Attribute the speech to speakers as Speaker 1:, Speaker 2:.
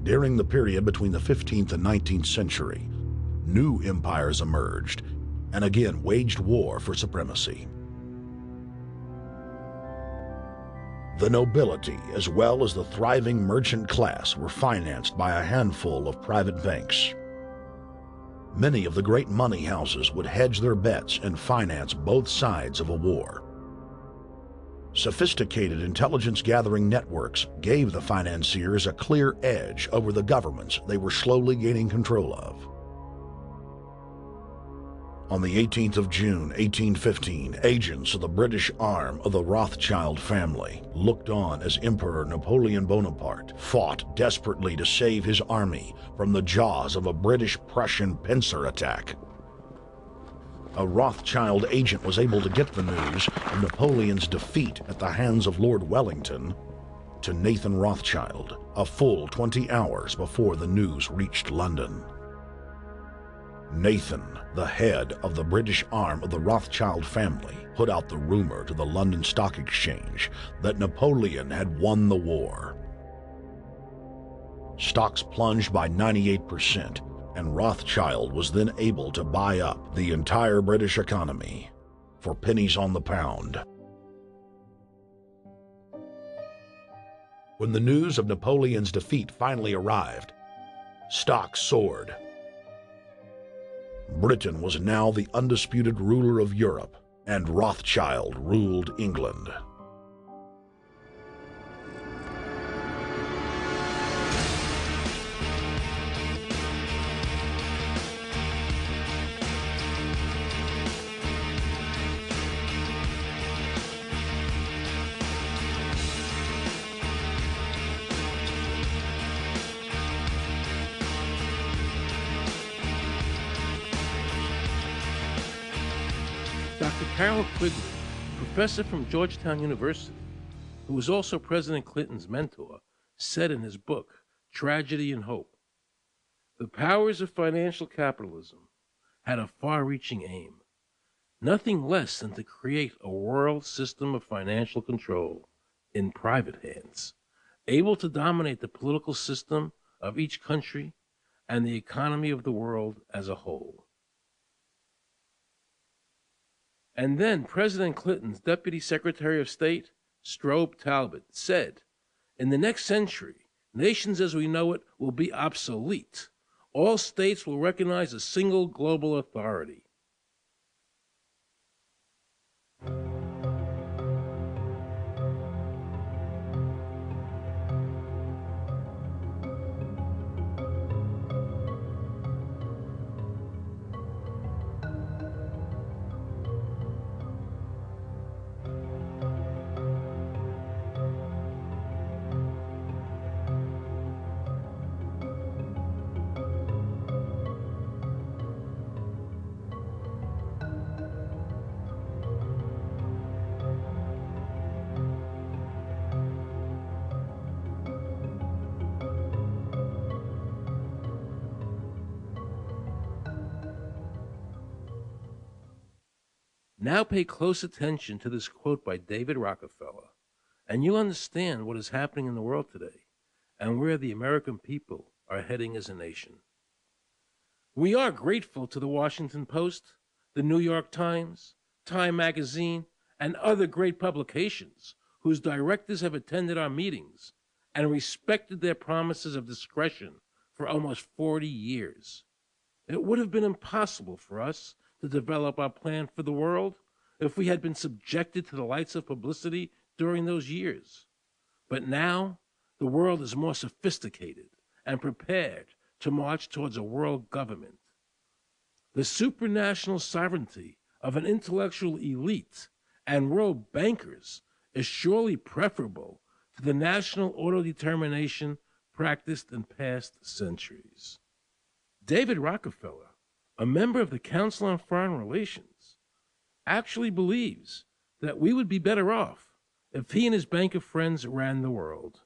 Speaker 1: During the period between the 15th and 19th century, new empires emerged and again waged war for supremacy. The nobility, as well as the thriving merchant class, were financed by a handful of private banks. Many of the great money houses would hedge their bets and finance both sides of a war. Sophisticated intelligence-gathering networks gave the financiers a clear edge over the governments they were slowly gaining control of. On the 18th of June, 1815, agents of the British arm of the Rothschild family looked on as Emperor Napoleon Bonaparte fought desperately to save his army from the jaws of a British-Prussian pincer attack. A Rothschild agent was able to get the news of Napoleon's defeat at the hands of Lord Wellington to Nathan Rothschild a full 20 hours before the news reached London. Nathan, the head of the British arm of the Rothschild family, put out the rumor to the London Stock Exchange that Napoleon had won the war. Stocks plunged by 98%, and Rothschild was then able to buy up the entire British economy for pennies on the pound. When the news of Napoleon's defeat finally arrived, stocks soared. Britain was now the undisputed ruler of Europe, and Rothschild ruled England.
Speaker 2: Dr. Carol Quigley, professor from Georgetown University, who was also President Clinton's mentor, said in his book, Tragedy and Hope, the powers of financial capitalism had a far-reaching aim, nothing less than to create a world system of financial control in private hands, able to dominate the political system of each country and the economy of the world as a whole. And then President Clinton's Deputy Secretary of State, Strobe Talbot, said, in the next century, nations as we know it will be obsolete. All states will recognize a single global authority. Now pay close attention to this quote by David Rockefeller, and you'll understand what is happening in the world today and where the American people are heading as a nation. We are grateful to the Washington Post, the New York Times, Time Magazine, and other great publications whose directors have attended our meetings and respected their promises of discretion for almost 40 years. It would have been impossible for us to develop our plan for the world if we had been subjected to the lights of publicity during those years. But now, the world is more sophisticated and prepared to march towards a world government. The supranational sovereignty of an intellectual elite and world bankers is surely preferable to the national autodetermination practiced in past centuries. David Rockefeller, a member of the Council on Foreign Relations, actually believes that we would be better off if he and his bank of friends ran the world.